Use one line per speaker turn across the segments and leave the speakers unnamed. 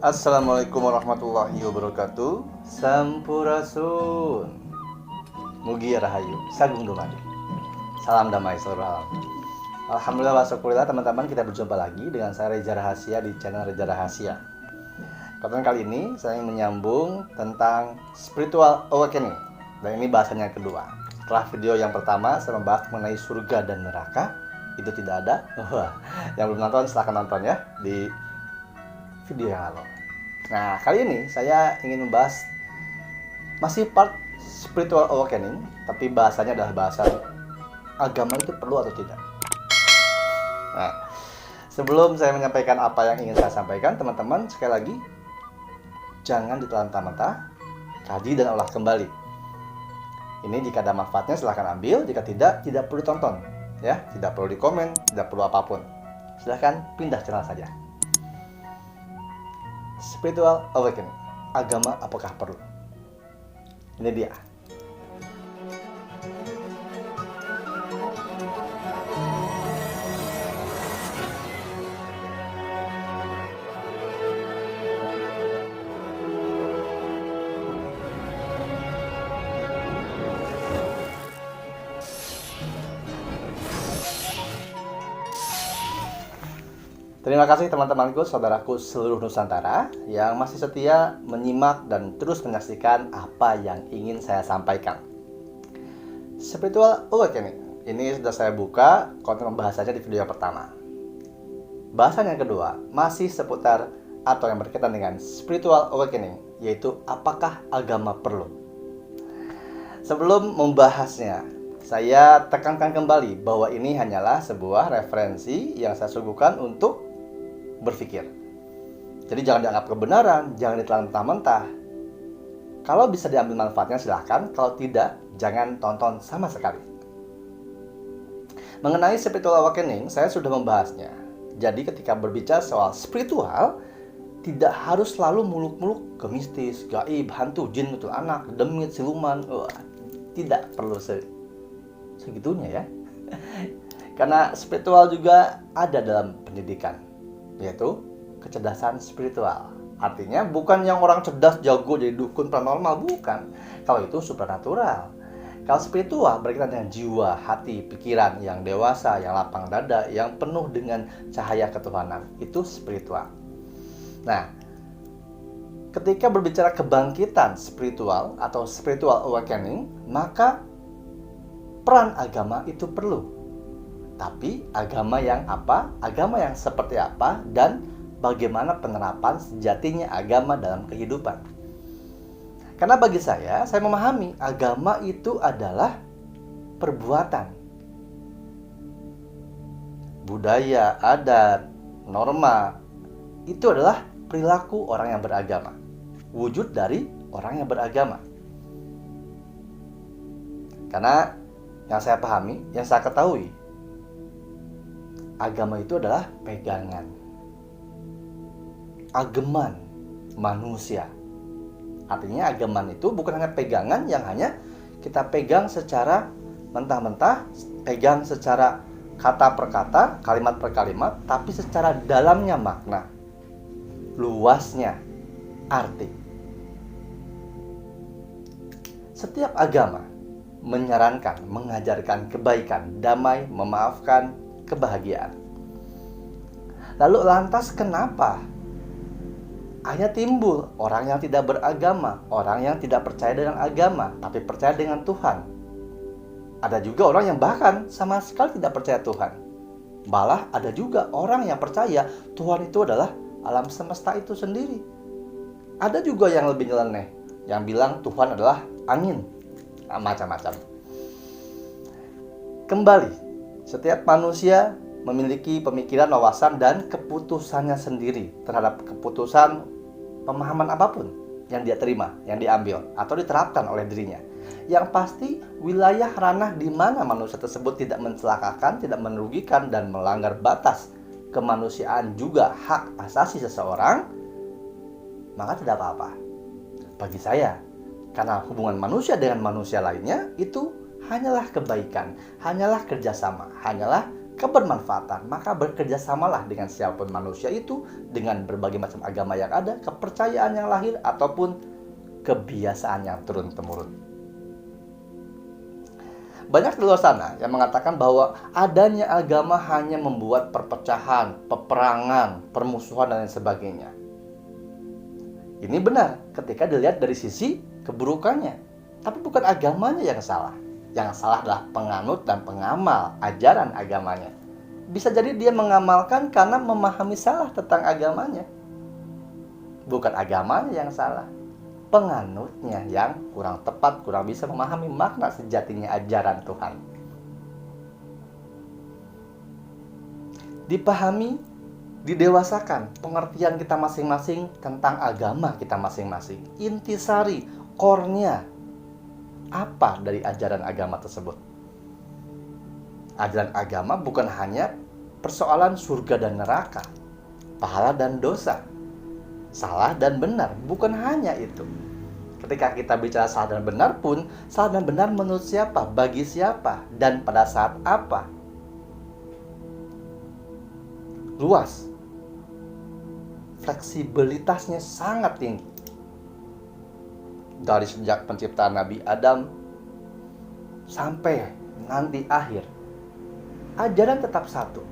Assalamualaikum warahmatullahi wabarakatuh. Sampurasun. Mugi rahayu, sagung dumadi. Salam damai seluruh alam. Alhamdulillah wa syukurillah teman-teman, kita berjumpa lagi dengan saya Reza Rahasia di channel Reza Rahasia. Konten kali ini saya ingin menyambung tentang spiritual awakening. Dan ini bahasannya yang kedua. Setelah video yang pertama saya membahas mengenai surga dan neraka, itu tidak ada. Yang belum nonton silahkan nonton ya di video yang lalu. Nah, kali ini saya ingin membahas masih part spiritual awakening, tapi bahasanya adalah bahasa agama itu perlu atau tidak. Nah, sebelum saya menyampaikan apa yang ingin saya sampaikan, teman-teman sekali lagi jangan ditelan mentah-mentah, kaji dan olah kembali. Ini jika ada manfaatnya silahkan ambil, jika tidak perlu tonton, ya, tidak perlu dikomen, tidak perlu apapun. Silahkan pindah channel saja. Spiritual awakening, agama apakah perlu? Ini dia. Terima kasih teman-temanku, saudaraku seluruh Nusantara yang masih setia menyimak dan terus menyaksikan apa yang ingin saya sampaikan. Spiritual awakening, ini sudah saya buka konten pembahasannya di video yang pertama. Bahasan yang kedua masih seputar atau yang berkaitan dengan spiritual awakening, yaitu apakah agama perlu. Sebelum membahasnya, saya tekankan kembali bahwa ini hanyalah sebuah referensi yang saya suguhkan untuk berpikir. Jadi jangan dianggap kebenaran, jangan ditelan mentah-mentah. Kalau bisa diambil manfaatnya silahkan, kalau tidak jangan tonton sama sekali. Mengenai spiritual awakening, saya sudah membahasnya. Jadi ketika berbicara soal spiritual, tidak harus selalu muluk-muluk ke mistis, gaib, hantu, jin, betul anak, demit, siluman. Tidak perlu segitunya ya. Karena spiritual juga ada dalam pendidikan, yaitu kecerdasan spiritual. Artinya bukan yang orang cerdas jago jadi dukun paranormal, bukan. Kalau itu supranatural. Kalau spiritual berkaitan dengan jiwa, hati, pikiran yang dewasa, yang lapang dada, yang penuh dengan cahaya ketuhanan. Itu spiritual. Nah, ketika berbicara kebangkitan spiritual atau spiritual awakening, maka peran agama itu perlu. Tapi agama yang apa, agama yang seperti apa, dan bagaimana penerapan sejatinya agama dalam kehidupan. Karena bagi saya memahami agama itu adalah perbuatan, budaya, adat, norma. Itu adalah perilaku orang yang beragama, wujud dari orang yang beragama. Karena yang saya pahami, yang saya ketahui, agama itu adalah pegangan, ageman manusia. Artinya ageman itu bukan hanya pegangan yang hanya kita pegang secara mentah-mentah, pegang secara kata per kata, kalimat per kalimat, tapi secara dalamnya makna, luasnya arti. Setiap agama menyarankan, mengajarkan kebaikan, damai, memaafkan, kebahagiaan. Lalu lantas kenapa hanya timbul orang yang tidak beragama, orang yang tidak percaya dengan agama, tapi percaya dengan Tuhan? Ada juga orang yang bahkan sama sekali tidak percaya Tuhan. Malah ada juga orang yang percaya Tuhan itu adalah alam semesta itu sendiri. Ada juga yang lebih nyeleneh, yang bilang Tuhan adalah angin. Macam-macam. Kembali, setiap manusia memiliki pemikiran, wawasan, dan keputusannya sendiri terhadap keputusan pemahaman apapun yang dia terima, yang diambil, atau diterapkan oleh dirinya. Yang pasti, wilayah ranah di mana manusia tersebut tidak mencelakakan, tidak merugikan, dan melanggar batas kemanusiaan juga hak asasi seseorang, maka tidak apa-apa. Bagi saya, karena hubungan manusia dengan manusia lainnya itu hanyalah kebaikan, hanyalah kerjasama, hanyalah kebermanfaatan, maka bekerjasamalah dengan siapapun manusia itu, dengan berbagai macam agama yang ada, kepercayaan yang lahir, ataupun kebiasaan yang turun-temurun. Banyak di luar sana yang mengatakan bahwa adanya agama hanya membuat perpecahan, peperangan, permusuhan, dan lain sebagainya. Ini benar ketika dilihat dari sisi keburukannya, tapi bukan agamanya yang salah. Yang salah adalah penganut dan pengamal ajaran agamanya. Bisa jadi dia mengamalkan karena memahami salah tentang agamanya. Bukan agamanya yang salah, penganutnya yang kurang tepat, kurang bisa memahami makna sejatinya ajaran Tuhan. Dipahami, didewasakan pengertian kita masing-masing tentang agama kita masing-masing. Intisari, core-nya apa dari ajaran agama tersebut? Ajaran agama bukan hanya persoalan surga dan neraka, pahala dan dosa, salah dan benar, bukan hanya itu. Ketika kita bicara salah dan benar pun, salah dan benar menurut siapa, bagi siapa, dan pada saat apa. Luas, fleksibilitasnya sangat tinggi. Dari sejak penciptaan Nabi Adam sampai nanti akhir, ajaran tetap satu.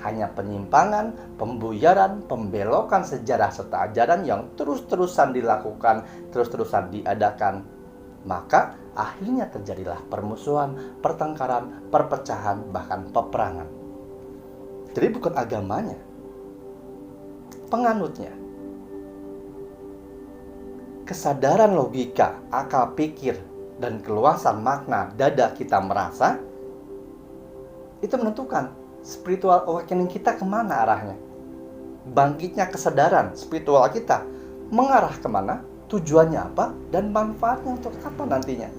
Hanya penyimpangan, pembuyaran, pembelokan sejarah serta ajaran yang terus-terusan dilakukan, terus-terusan diadakan. Maka akhirnya terjadilah permusuhan, pertengkaran, perpecahan, bahkan peperangan. Jadi bukan agamanya, penganutnya. Kesadaran logika, akal pikir, dan keluasan makna dada kita merasa, itu menentukan spiritual awakening kita kemana arahnya. Bangkitnya kesadaran spiritual kita mengarah kemana, tujuannya apa, dan manfaatnya untuk apa nantinya.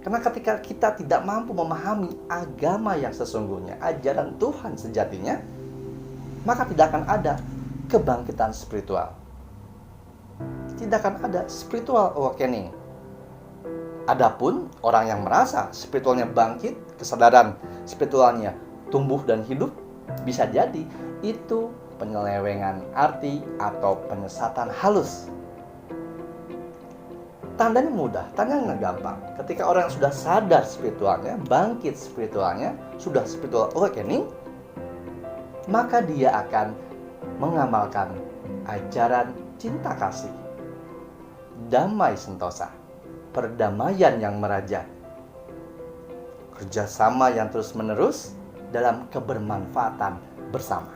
Karena ketika kita tidak mampu memahami agama yang sesungguhnya, ajaran Tuhan sejatinya, maka tidak akan ada kebangkitan spiritual. Tidak akan ada spiritual awakening. Adapun orang yang merasa spiritualnya bangkit, kesadaran spiritualnya tumbuh dan hidup, bisa jadi itu penyelewengan arti atau penyesatan halus. Tandanya mudah, tandanya gampang. Ketika orang yang sudah sadar spiritualnya, bangkit spiritualnya, sudah spiritual awakening, maka dia akan mengamalkan ajaran cinta kasih, damai sentosa, perdamaian yang meraja, kerjasama yang terus-menerus dalam kebermanfaatan bersama.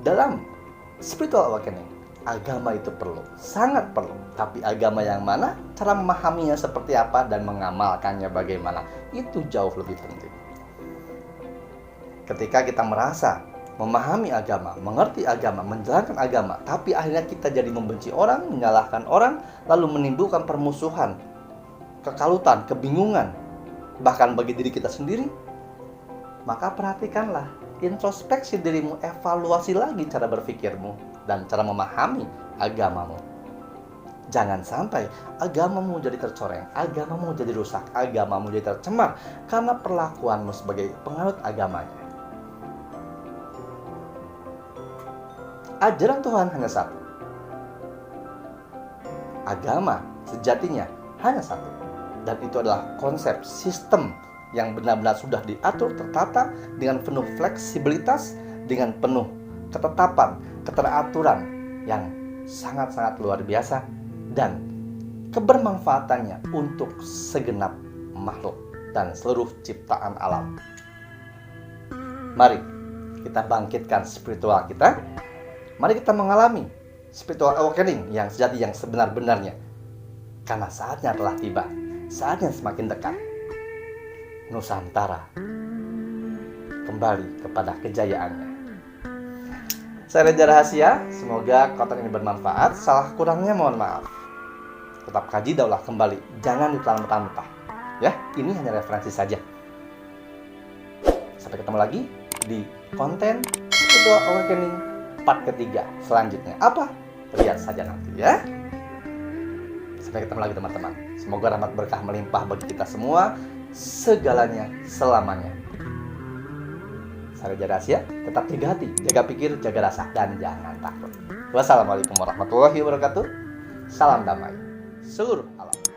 Dalam spiritual awakening, agama itu perlu, sangat perlu. Tapi agama yang mana, cara memahaminya seperti apa, dan mengamalkannya bagaimana, itu jauh lebih penting. Ketika kita merasa memahami agama, mengerti agama, menjalankan agama, tapi akhirnya kita jadi membenci orang, menyalahkan orang, lalu menimbulkan permusuhan, kekalutan, kebingungan, bahkan bagi diri kita sendiri, maka perhatikanlah, introspeksi dirimu, evaluasi lagi cara berpikirmu dan cara memahami agamamu. Jangan sampai agamamu jadi tercoreng, agamamu jadi rusak, agamamu jadi tercemar karena perlakuanmu sebagai penganut agamanya. Ajaran Tuhan hanya satu. Agama sejatinya hanya satu. Dan itu adalah konsep sistem yang benar-benar sudah diatur, tertata dengan penuh fleksibilitas, dengan penuh ketetapan, keteraturan yang sangat-sangat luar biasa, dan kebermanfaatannya untuk segenap makhluk dan seluruh ciptaan alam. Mari kita bangkitkan spiritual kita. Mari kita mengalami spiritual awakening yang sejati, yang sebenar-benarnya. Karena saatnya telah tiba. Saatnya semakin dekat. Nusantara kembali kepada kejayaannya. Saya Reza Rahasia. Semoga konten ini bermanfaat. Salah kurangnya mohon maaf. Tetap kaji daulah kembali. Jangan ditelan mentah-mentah. Ya, ini hanya referensi saja. Sampai ketemu lagi di konten spiritual awakening part ketiga selanjutnya. Apa? Lihat saja nanti ya. Sampai ketemu lagi teman-teman. Semoga rahmat berkah melimpah bagi kita semua. segalanya selamanya. Saya Raja Rahasia, tetap jaga hati, jaga pikir, jaga rasa, dan jangan takut. Wassalamualaikum warahmatullahi wabarakatuh. Salam damai seluruh alam.